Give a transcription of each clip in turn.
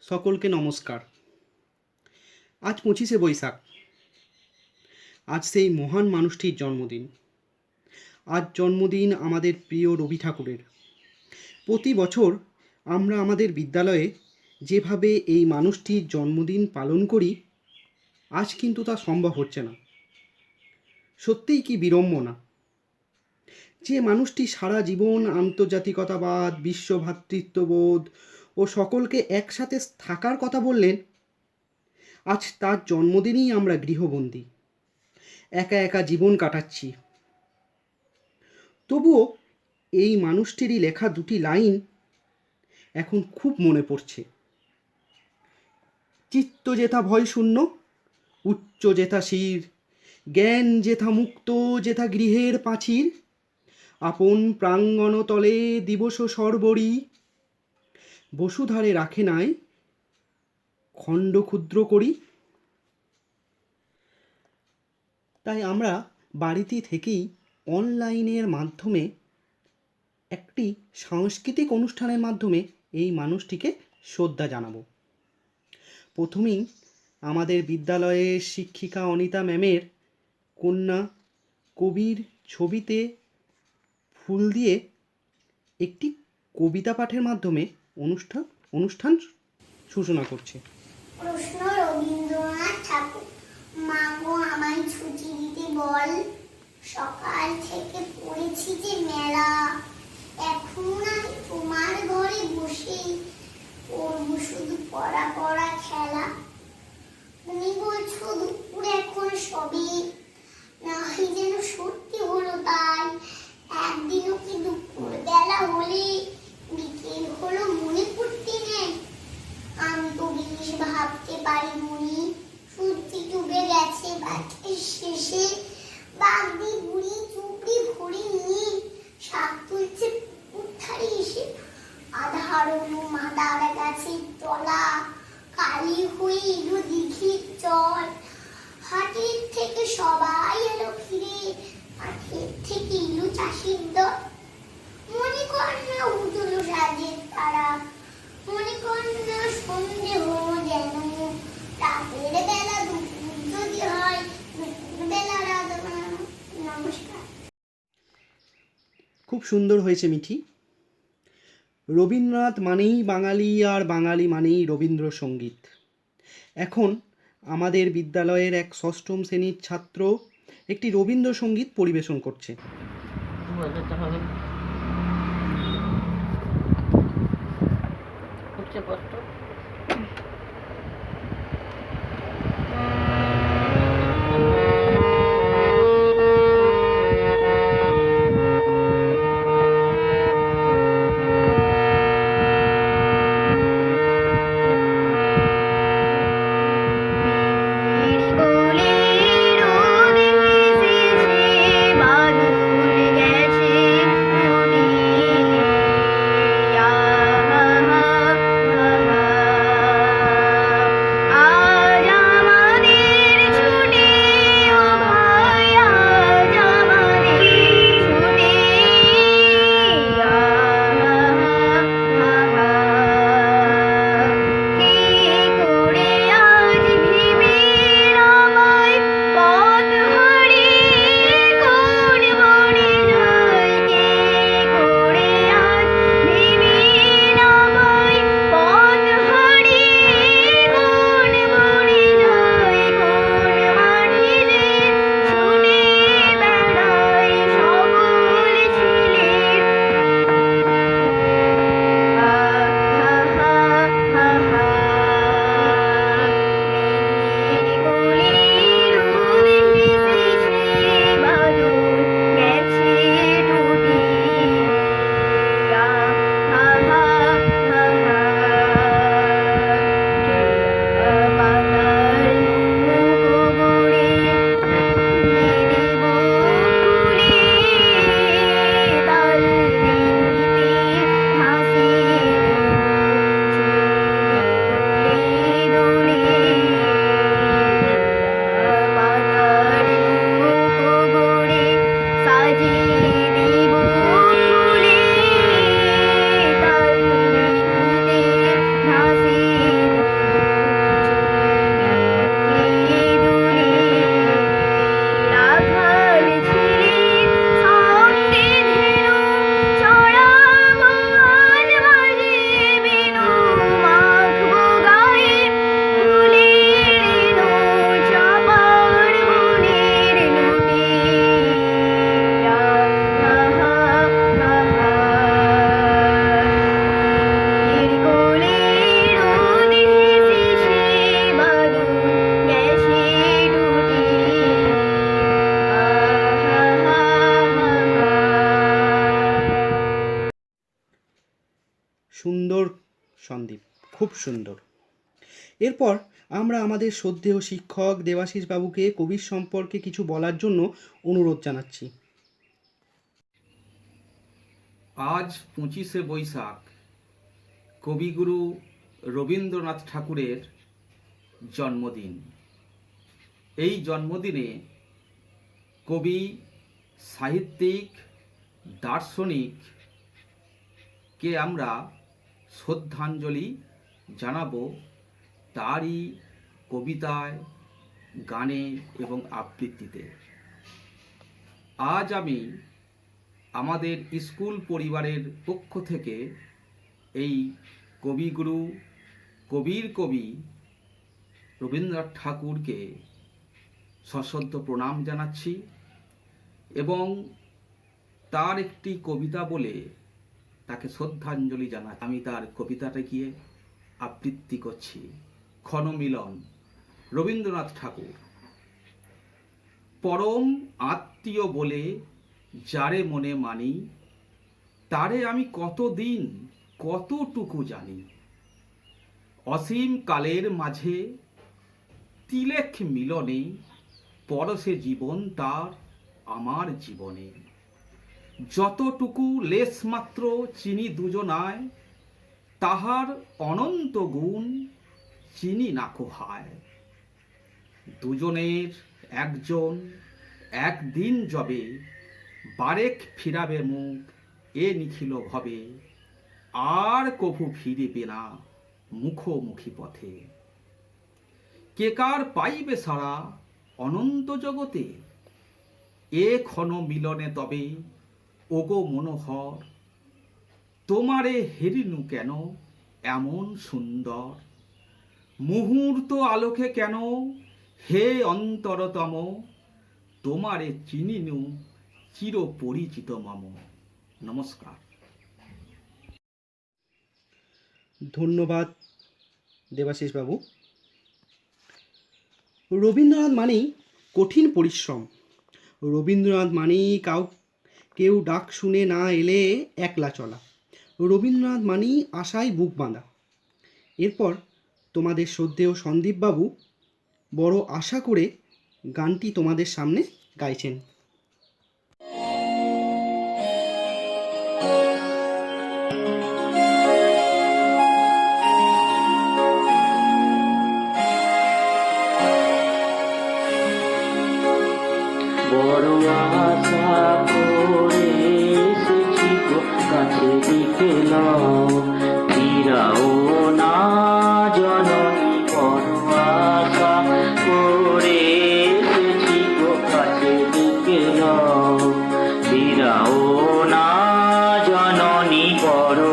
সকলকে নমস্কার। আজ 25শে বৈশাখ। আজ সেই মহান মানুষটির জন্মদিন। আজ জন্মদিন আমাদের প্রিয় রবি ঠাকুরের। প্রতি বছর আমরা আমাদের বিদ্যালয়ে যেভাবে এই মানুষটির জন্মদিন পালন করি, আজ কিন্তু তা সম্ভব হচ্ছে না। সত্যিই কি বিড়ম্বনা! যে মানুষটি সারা জীবন আন্তর্জাতিকতাবাদ, বিশ্বভ্রাতৃত্ববোধ ও সকলকে একসাথে থাকার কথা বললেন, আজ তার জন্মদিনেই আমরা গৃহবন্দী, একা একা জীবন কাটাচ্ছি। তবুও এই মানুষটিরই লেখা দুটি লাইন এখন খুব মনে পড়ছে। চিত্ত যেথা ভয় শূন্য, উচ্চ যেথা শির, জ্ঞান যেথা মুক্ত, যেথা গৃহের পাঁচির, আপন প্রাঙ্গণ তলে দিবস সর্বরি, বসুধারে রাখে নাই খণ্ড ক্ষুদ্র করি। তাই আমরা বাড়িতে থেকেই অনলাইনের মাধ্যমে একটি সাংস্কৃতিক অনুষ্ঠানের মাধ্যমে এই মানুষটিকে শ্রদ্ধা জানাবো। প্রথমেই আমাদের বিদ্যালয়ের শিক্ষিকা অনিতা ম্যামের কন্যা কবির ছবিতে ফুল দিয়ে একটি কবিতা পাঠের মাধ্যমে অনুষ্ঠান সূচনা করছে। প্রশ্ন রবীন্দ্রনাথ ঠাকুর। মা গো আমায় ছুটি দিতে বল, সকাল থেকে পড়েছি যে মেলা, এখন আমি তোমার ঘরে বসে করব শুধু পড়া পড়া খেলা। তুমি বলছো দুপুর এখন সবে, না হয় যেন সত্যি হলো তাই, একদিনও কি দুপুর বেলা হলে বিকেল হলো মনে পড়তে নেই। আমি তো বেশ ভাবতে পারি মনি, সূর্য ডুবে গেছে বাঘের শেষে, বাগদি বুড়ি চুপড়ি ভরে নিয়ে শাক তুলছে উঠারে এসে, আধার মাদার গাছের তলা, কালি হয়ে এলো দিঘির চল, হাটের থেকে সবাই এলো ফিরে, মাঠের থেকে এলো চাষির দল। মনে কর না উঠলো সাজের তারা, মনে কর না সন্দেহ যেন, রাতের বেলা দুপুর যদি হয়, দুপুর বেলা রাত। নমস্কার। খুব সুন্দর হয়েছে মিঠি। রবীন্দ্রনাথ মানেই বাঙালি, আর বাঙালি মানেই রবীন্দ্রসঙ্গীত। এখন আমাদের বিদ্যালয়ের এক ষষ্ঠম শ্রেণীর ছাত্র একটি রবীন্দ্রসঙ্গীত পরিবেশন করছে। সুন্দর সন্দীপ, খুব সুন্দর। এরপর আমরা আমাদের শ্রদ্ধেয় শিক্ষক দেবাশিস বাবুকে কবির সম্পর্কে কিছু বলার জন্য অনুরোধ জানাচ্ছি। আজ 25শে বৈশাখ কবিগুরু রবীন্দ্রনাথ ঠাকুরের জন্মদিন। এই জন্মদিনে কবি, সাহিত্যিক, দার্শনিককে আমরা শ্রদ্ধাঞ্জলি জানাবো তারই কবিতায়, গানে এবং আবৃত্তিতে। আজ আমি আমাদের স্কুল পরিবারের পক্ষ থেকে এই কবিগুরু, কবির কবি রবীন্দ্রনাথ ঠাকুরকে সশ্রদ্ধ প্রণাম জানাচ্ছি এবং তার একটি কবিতা বলে তাকে শ্রদ্ধাঞ্জলি জানাচ্ছি। আমি তার কবিতাটা গিয়ে আবৃত্তি করছি। ক্ষণমিলন, রবীন্দ্রনাথ ঠাকুর। পরম আত্মীয় বলে যারে মনে মানি, তারে আমি কতদিন কতটুকু জানি। অসীম কালের মাঝে তিলেক মিলনে পরশে জীবন তার আমার জীবনে। যতটুকু লেশমাত্র চিনি দুজনায়, তাহার অনন্ত গুণ চিনি নাকো হায়। দুজনের একজন একদিন যবে বারেক ফিরাবে মুখ এ নিখিল ভবে, আর কভু ফিরিবে না মুখোমুখি পথে। কে কার পাইবে সারা অনন্ত জগতে, এ ক্ষণ মিলনে তবে ওগো মনোহর। তোমারে হেরিনু কেন এমন সুন্দর, মুহূর্ত আলোকে কেন হে অন্তরতম। তোমারে চিনিনু চির পরিচিত মম। নমস্কার। ধন্যবাদ দেবাশিস বাবু। রবীন্দ্রনাথ মানেই কঠিন পরিশ্রম। রবীন্দ্রনাথ মানেই কেউ ডাক শুনে না এলে একলা চলা। রবীন্দ্রনাথ মানেই আশায় বুক বাঁধা। এরপর তোমাদের শ্রদ্ধেয় সন্দীপ বাবু বড় আশা করে গানটি তোমাদের সামনে গাইছেন। বড় আশা করে এসেছি গো কাছে দিকে লও, ফিরাও না জননী। বড় আশা করে এসেছি গো কাছে দিকে লও, ফিরাও না জননী। বড়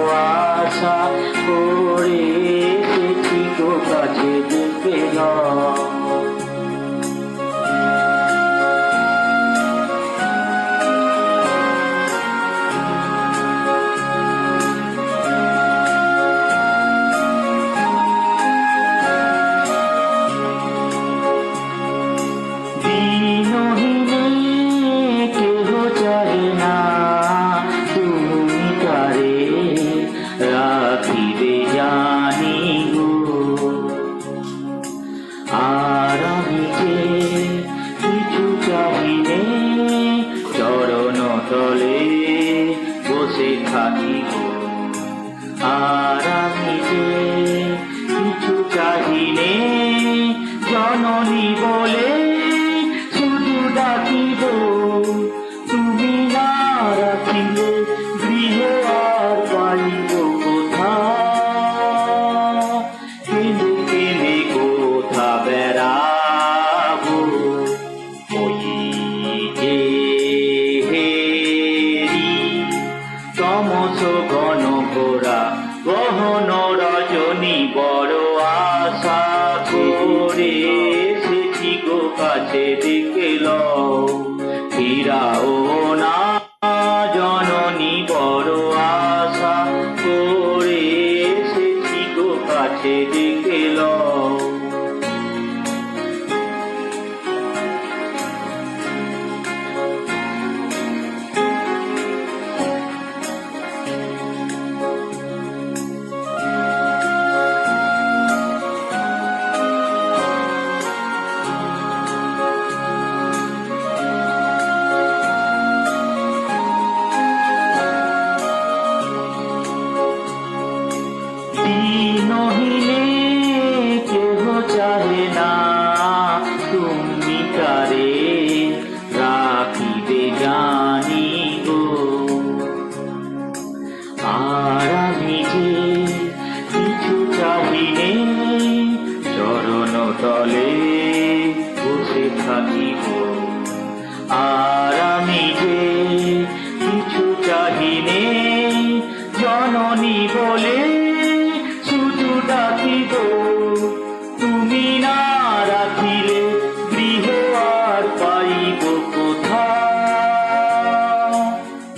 আশা করে এসেছি গো কাছে দিকে লও। আর আমি যে কিছু চাহিনে, জননী বলে শুধু ডাকিব। তুমি না রাখিলে গৃহ আর পাইব কোথা, কেঁদে কেঁদে কোথা বেড়াবো। ওই যে তমস ঘন ঘোরা গহন রজনী। বড় আশা করে এসেছি গো কাছে দিকে লও, ফিরাও না জননী। বড় আশা করে এসেছি গো কাছে দিকে লও। দিনহীনে কেহ চাহে না, তুমি তারে রাখিবে জানি গো। আর আমি যে কিছু চাহিনে, চরণ তলে বসে থাকিব। আর আমি যে কিছু চাহিনে, জননী বলে শুধু ডাকিব। তুমি না রাখিলে গৃহ আর পাইব কোথা,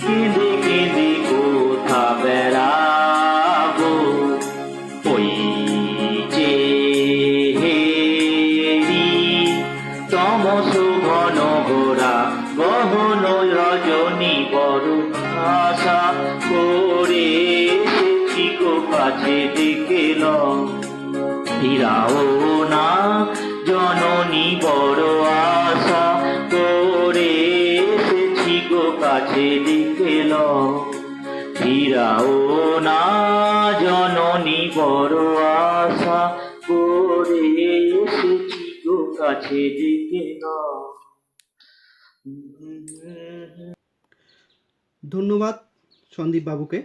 কেঁদে কেঁদে কোথা বেড়াবো। ওই যে হেরি তমস ঘন ঘোরা গহন রজনী, বড় আশা করে এসেছি গো কাছে ডেকে লও। ফিরাও না জননী, বড় আশা করে এসেছি গো কাছে ডেকে লও। ফিরাও না জননী, বড় আশা করে এসেছি গো কাছে ডেকে লও। ধন্যবাদ সন্দীপ বাবুকে।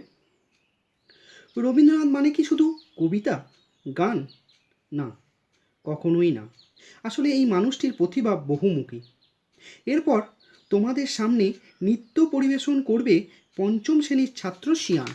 রবীন্দ্রনাথ মানে কি শুধু কবিতা, গান? না, কখনোই না। আসলে এই মানুষটির প্রতিভা বহুমুখী। এরপর তোমাদের সামনে নৃত্য পরিবেশন করবে পঞ্চম শ্রেণীর ছাত্র শিয়ান।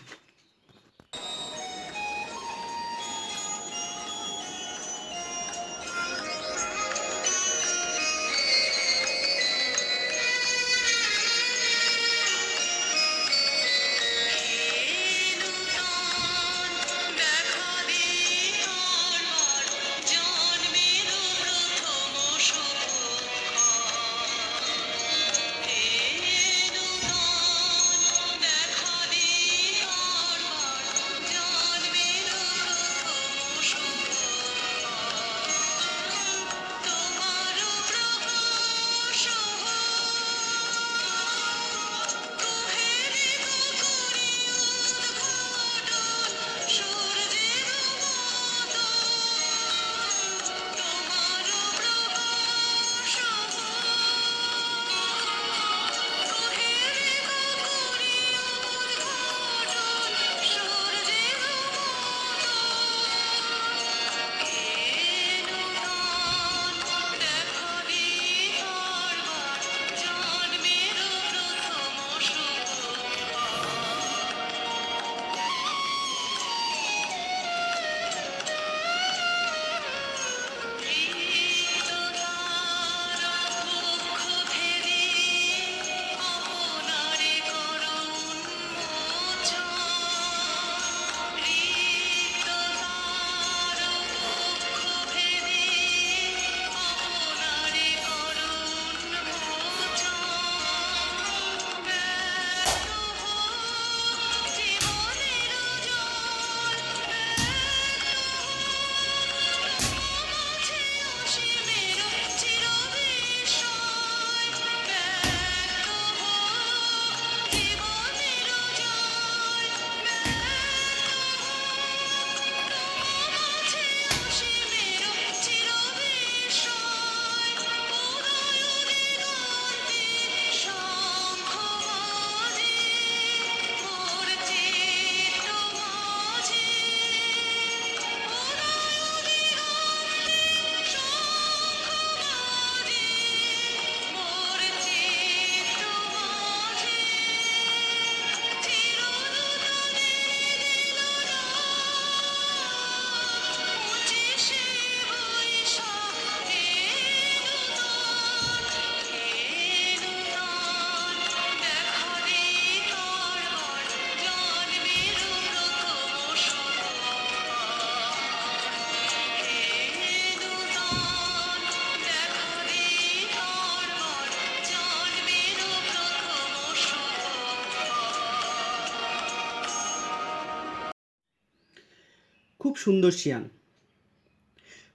খুব সুন্দর শিয়ান।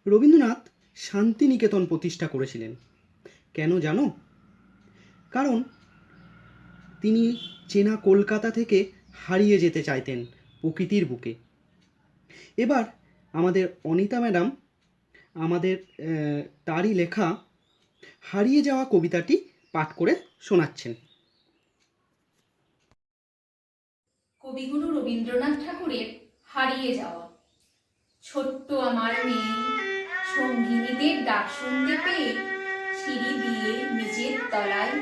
রবীন্দ্রনাথ শান্তিনিকেতন প্রতিষ্ঠা করেছিলেন। কেন জানো? কারণ তিনি চেনা কলকাতা থেকে হারিয়ে যেতে চাইতেন প্রকৃতির বুকে। এবার আমাদের অনিতা ম্যাডাম আমাদের তারই লেখা হারিয়ে যাওয়া কবিতাটি পাঠ করে শোনাচ্ছেন। কবিগুরু রবীন্দ্রনাথ ঠাকুরের হারিয়ে যাওয়া। ছোট্ট আমার মেয়ে সঙ্গিনীদের ডাক শুনতে পেয়ে সিঁড়ি দিয়ে নিচের তলায়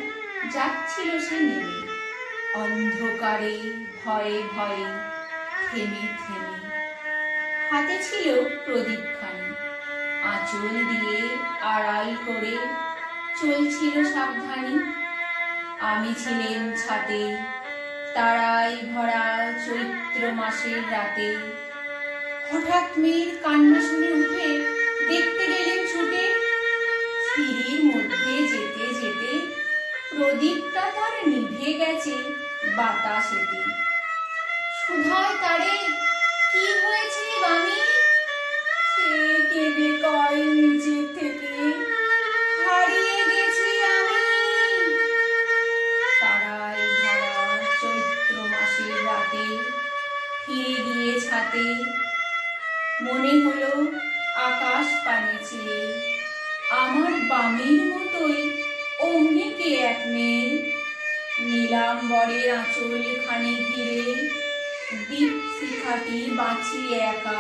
যাচ্ছিল সে নেমে, অন্ধকারে ভয়ে ভয়ে থেমে থেমে। হাতে ছিল প্রদীপখানি, আঁচল দিয়ে আড়াল করে চলছিল সাবধানী। আমি ছিলেন ছাতে, তারায় ভরা চৈত্র মাসের রাতে। হঠাৎ মেয়ের কান্না শুনে উঠে দেখতে গেলেন ছুটে। সিঁড়ির মধ্যে যেতে যেতে প্রদীপটা তার নিভে গেছে বাতাসেতে। সুধায় তারে কি হয়েছে বামি, সে কেঁদে কয় নিচে থেকে, হারিয়ে গেছি আমি। তারায় ভরা চৈত্র মাসের রাতে ফিরে গিয়ে ছাতে, মনে হলো আকাশ পানে চেয়ে আমার বামির মতোই অমনি কে এক মেয়ে। নীলাম্বরের আঁচল খানি ঘিরে দীপ শিখাটি বাঁচিয়ে একা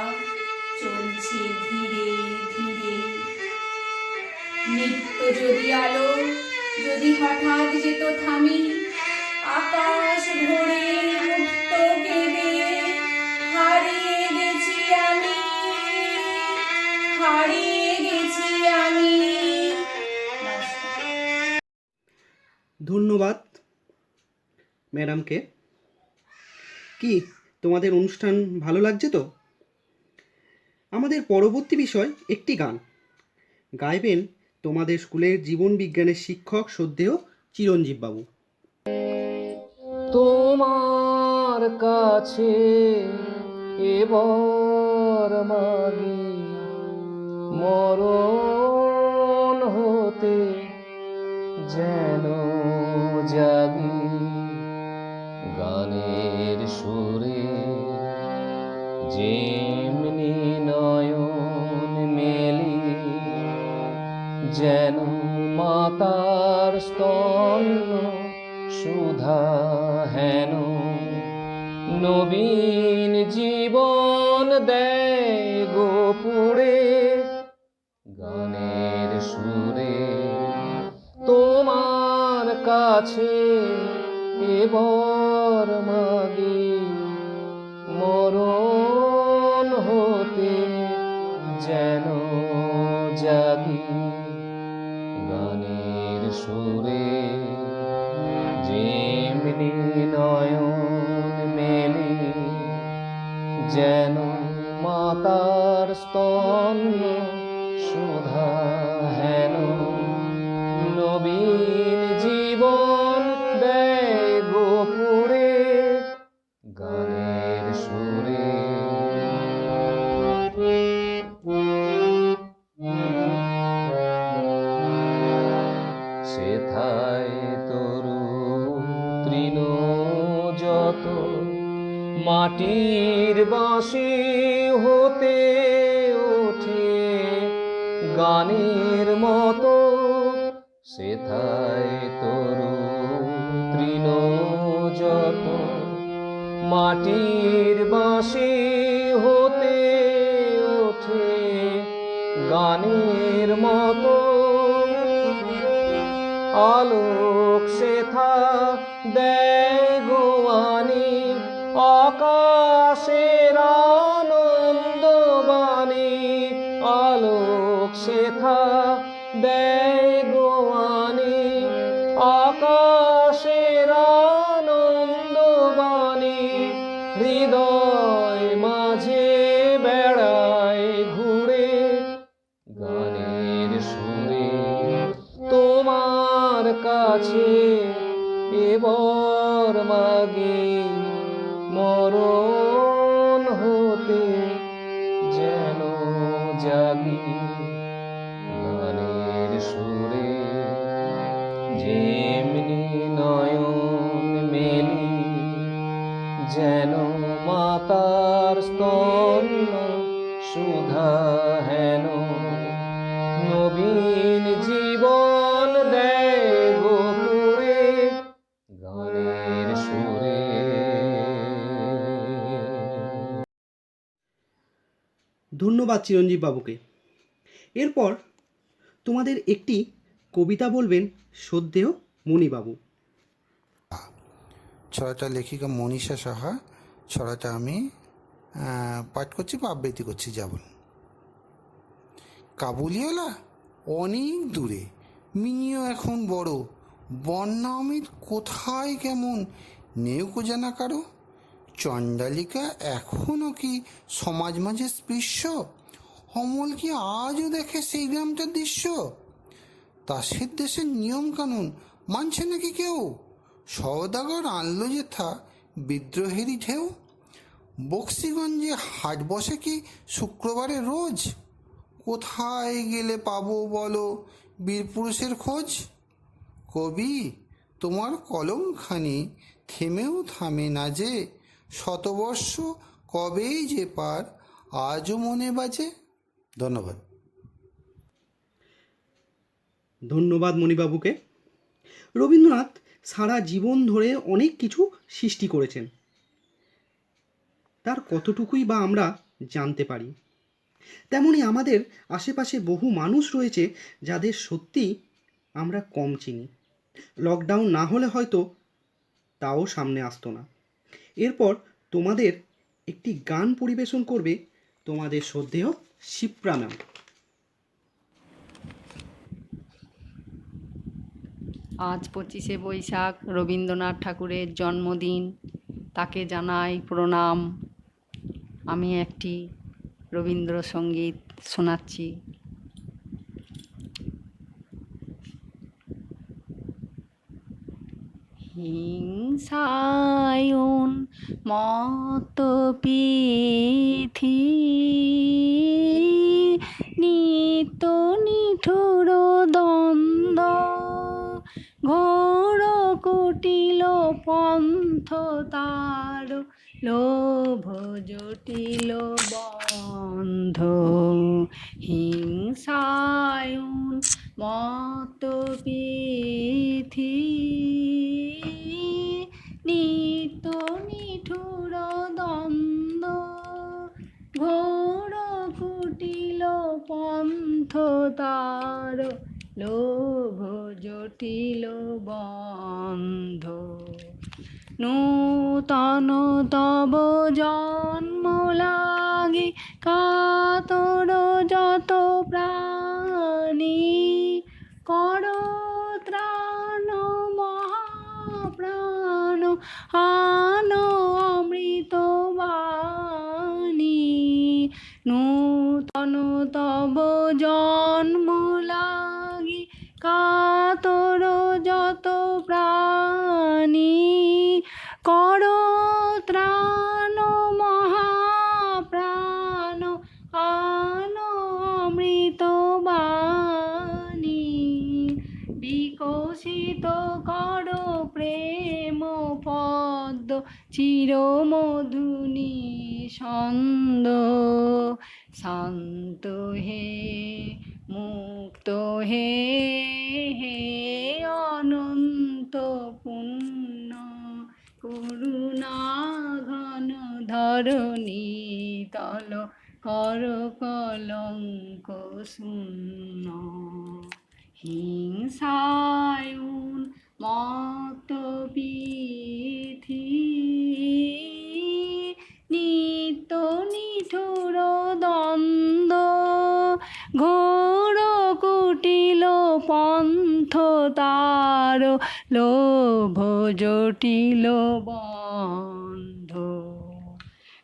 চলছে ধীরে ধীরে। নিত্য যদি আলো যদি হঠাৎ যেত থামি, আকাশ ভরে উঠত কেঁদে, হারিয়ে গেছি আমি, হারিয়ে গেছি আমি। ধন্যবাদ ম্যাডামকে। কি তোমাদের অনুষ্ঠান ভালো লাগছে তো? আমাদের পরবর্তী বিষয় একটি গান গাইবেন তোমাদের স্কুলের জীবন বিজ্ঞানের শিক্ষক শ্রদ্ধেয় চিরঞ্জীব বাবু। তোমার কাছে এবার মাগি মরণ হতে যেন জাগি, গানের সুরে যেমনি নয়ন মেলি, যেন মাতার স্তন্য সুধা হেন, নবীন জীবন দেয় গোপুরে, গানের সুরে তোমার কাছে এবার মাগি মরণ হতে যেন জাগি, গানের সুরে যেমনি নয়ন মেলি, যেন মাতার স্তন্য সুধা হেন, নবীন জীবন দেয় গোপুরে, গানের সুরে। সেথায় তরু তৃণ যত মাটির বাঁশি হতে ওঠে গানের মতো, সেথায় তরু তৃণ যত মাটির বাঁশি হতে ওঠে গানের মতো, আলোক সেথা দেয় গোয়ানি আকাশের আনন্দবাণী, আলোক সেথা দেয় গোয়ানি আকাশের আনন্দবাণী, হৃদয় মাঝে বেড়ায় ঘুরে গানের সুরে, তোমার কাছে এবার মাগে মরণ হতে যেন জাগি, গানের সুরে যেমনি নয়ন মেলি, যেন মাতার স্তন্য সুধা হেন নবীন জীবন দেয় গোপুরে গানের সুরে। ধন্যবাদ চিরঞ্জীব বাবুকে। এরপর তোমাদের একটি কবিতা বলবেন শ্রদ্ধেয় মণিবাবু। ছড়াটা লেখিকা মনীষা সাহা। ছড়াটা আমি পাঠ করছি বা আবৃত্তি করছি, যেমন। কাবুলিওয়ালা অনেক দূরে, মিনিও এখন বড়, বন্যা অমিত কোথায় কেমন নেও কো জানা কারো। চণ্ডালিকা এখনও কি সমাজ মাঝে স্পৃশ্য, অমল কি আজও দেখে সেই গ্রামটার দৃশ্য। তাসের দেশের নিয়ম কানুন মানছে নাকি কেউ, সওদাগর আনলো যেথা বিদ্রোহেরই ঢেউ। বক্সিগঞ্জে হাট বসে কি শুক্রবারে রোজ, কোথায় গেলে পাবো বলো বীরপুরুষের খোঁজ। কবি তোমার কলমখানি থেমেও থামে না যে, শতবর্ষ কবেই যে পার আজও মনে বাজে। ধন্যবাদ। ধন্যবাদ মণিবাবুকে। রবীন্দ্রনাথ সারা জীবন ধরে অনেক কিছু সৃষ্টি করেছেন, তার কতটুকুই বা আমরা জানতে পারি। তেমনি আমাদের আশেপাশে বহু মানুষ রয়েছে যাদের সত্যি আমরা কম চিনি। লকডাউন না হলে হয়তো তাও সামনে আসতো না। এরপর তোমাদের একটি গান পরিবেশন করবে তোমাদের শ্রদ্ধেয় শিপ্রা ম্যাম। আজ 25শে বৈশাখ রবীন্দ্রনাথ ঠাকুরের জন্মদিন, তাকে জানাই প্রণাম। আমি একটি রবীন্দ্রসঙ্গীত শোনাচ্ছি। হিংসায়ন মত পিথি নিত নিঠুর দ্বন্দ্ব, ঘোর কুটিল পন্থ তার লোভ জটিল বন্ধ। হিংসায়ন মত পিথি নিত নিঠুর দ্বন্দ্ব, ঘোর কুটিল পন্থ তার লোভ জটিল বন্ধ। নূতন তব জন্ম লাগি কাতর যত প্রাণী, কর ত্রাণ মহাপ্রাণ আন অমৃত বাণী। নূতন তব জন্ম লাগি কাতর যত প্রাণী, কর ত্রাণ মহাপ্রাণ আন অমৃত বাণী। বিকশিত কর প্রেম পদ্ম চির মধুনি ছন্দ, শান্ত হে মুক্ত হে হে অনন্ত পুণ্য, করুণা ঘন ধরণী তল কর কলঙ্ক শূন্য। হিংসায়ন মত পিথি নিত নিঠুর দ্বন্দ্ব, ঘোর কুটিল পন্থ তার লোভ জটিল বন্ধ।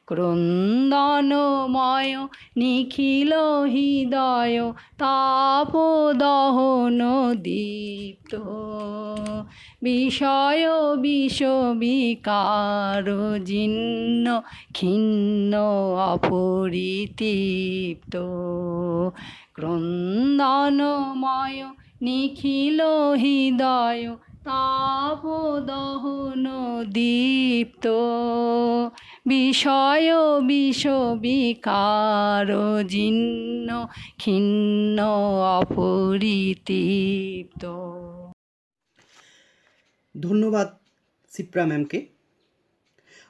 ক্রন্দনময় নিখিল হৃদয় তাপ দহন দীপ্ত, বিষয় বিষ বিকার জীর্ণ ক্ষীণ অপরিতৃপ্ত। ক্রন্দনময় নিখিল হৃদয় তাপদহন দীপ্ত বিষয় বিষবিকার জীর্ণ ক্ষীণ অপরিতৃপ্ত। ধন্যবাদ সিপ্রা ম্যামকে।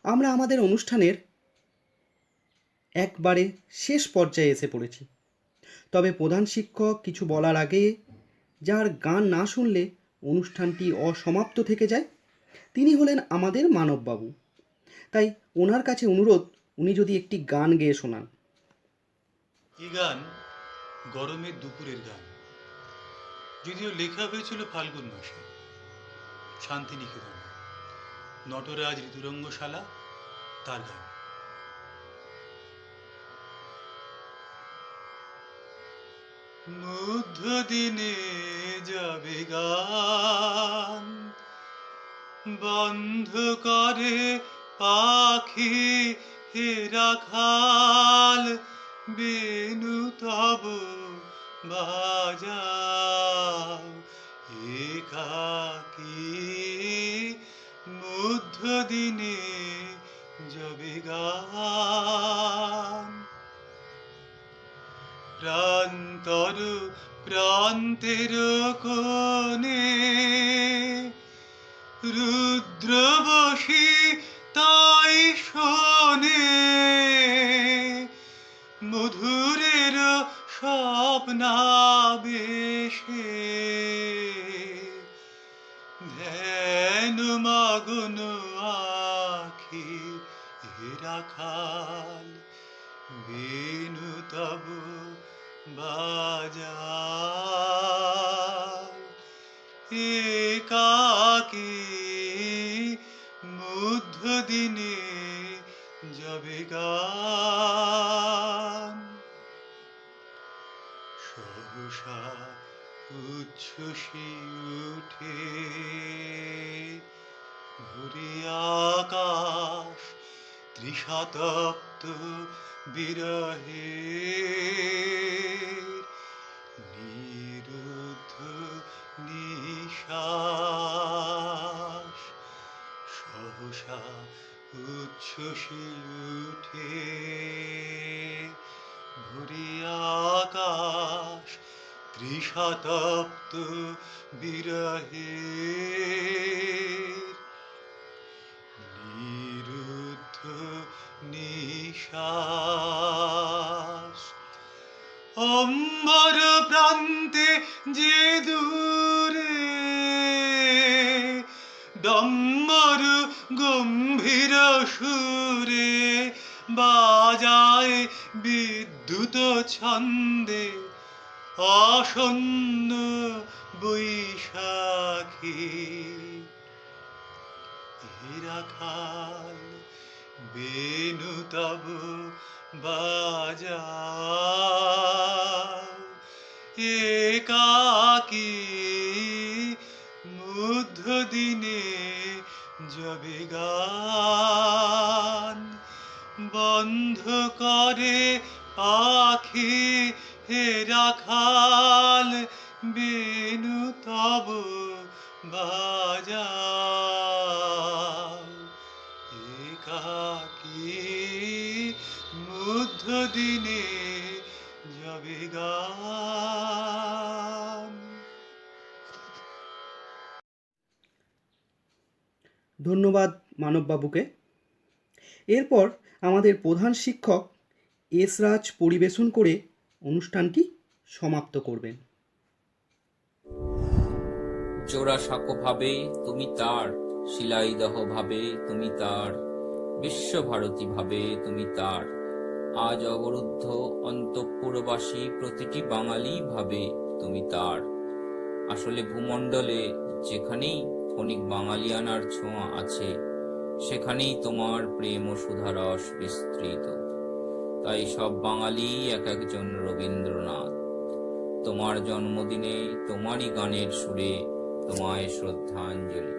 আমরা আমাদের অনুষ্ঠানের একবারে শেষ পর্যায়ে এসে পড়েছি। তবে প্রধান শিক্ষক কিছু বলার আগে, যার গান না শুনলে অনুষ্ঠানটি অসমাপ্ত থেকে যায়, তিনি হলেন আমাদের মানববাবু। তাই ওনার কাছে অনুরোধ, উনি যদি একটি গান গেয়ে শোনান। এই গান গরমের দুপুরের গান, যদিও লেখা হয়েছিল ফাল্গুন মাসে শান্তিনিকেতনে। নটরাজ ঋতুরঙ্গশালা তার গান। মধ্য দিনে যাবে গান, বন্ধ করে পাখি হে রাখাল, বেনু তব বাজাও একাকী, মধ্য দিনে যাবে গান। প্রান্তর প্রান্তের কোণে রুদ্র বসি তাই শোনে, মধুরের স্বপ্নাবেশে ধ্যান মগ্ন আখি হে রাখাল, বেনু তব বাজাও একাকী, মধ্য দিনে যাবে গান। সহসা উচ্ছ্বসী উঠে ভরে আকাশ, তৃষাতপ্ত বিরহে নিরুদ্ধ নিশ্বাস। সহসা উচ্ছ্বসী উঠে ভরে আকাশ, তৃষাতপ্ত বিরহে নিরুদ্ধ নিশ্বাস। অম্বর প্রান্তে যে দূরে ডম্বর গম্ভীর সুরে বাজায় বিদ্যুৎ ছন্দে, আসন্ন বৈশাখী হে রাখাল, বেনু তব বাজাও একাকী, মধ্য দিনে যাবে গান। বন্ধ করে পাখি হে রাখাল, বেনু তব বাজাও একাকী, মধ্য দিনে যাবে গান। ধন্যবাদ মানববাবুকে। এরপর আমাদের প্রধান শিক্ষক এসরাজ পরিবেশন করে অনুষ্ঠানটি সমাপ্ত করবেন। জোড়াসাঁকো ভাবে তুমি তার, শিলাইদহ ভাবে তুমি তার, বিশ্বভারতী ভাবে তুমি তার, আজ অবরুদ্ধ অন্তঃপুরবাসী প্রতিটি বাঙালি ভাবে তুমি তার। আসলে ভূমণ্ডলে যেখানেই ক্ষণিক বাঙালিয়ানার ছোঁয়া আছে, সেখানেই তোমার প্রেম ও সুধারস বিস্তৃত। তাই সব বাঙালি এক একজন রবীন্দ্রনাথ। তোমার জন্মদিনে তোমারই গানের সুরে তোমায় শ্রদ্ধাঞ্জলি।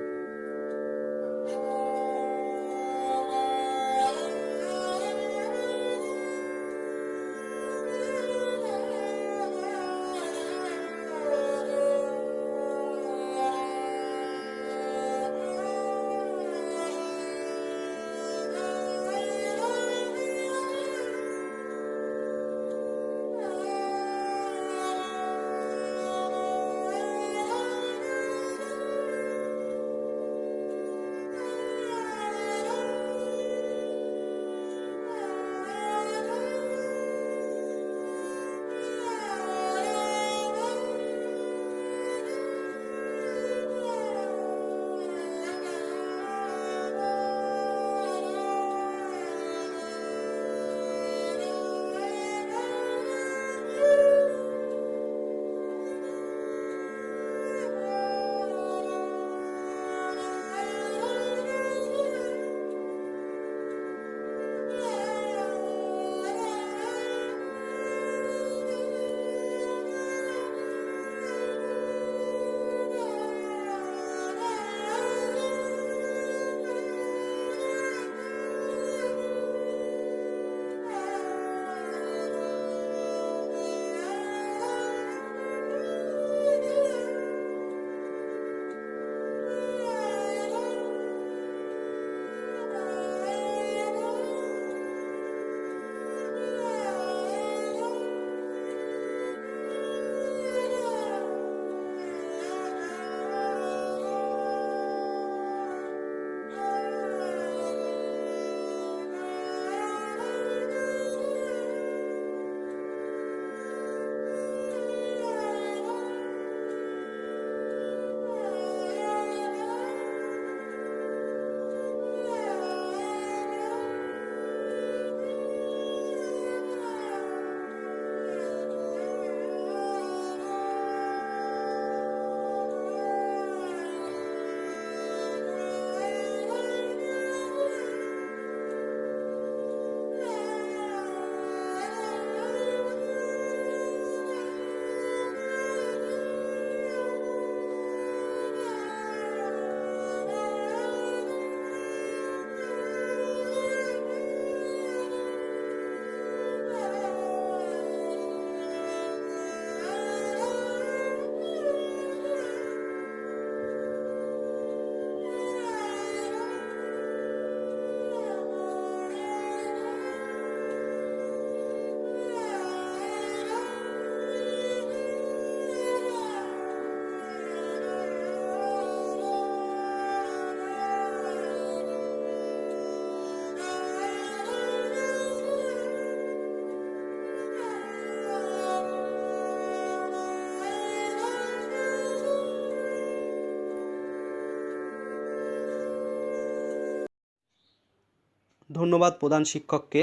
ধন্যবাদ প্রধান শিক্ষককে।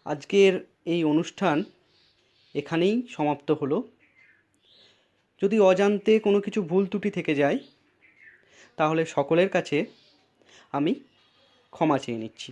আজকের এই অনুষ্ঠান এখানেই সমাপ্ত হলো। যদি অজান্তে কোনো কিছু ভুল ত্রুটি থেকে যায় তাহলে সকলের কাছে আমি ক্ষমা চেয়ে নিচ্ছি।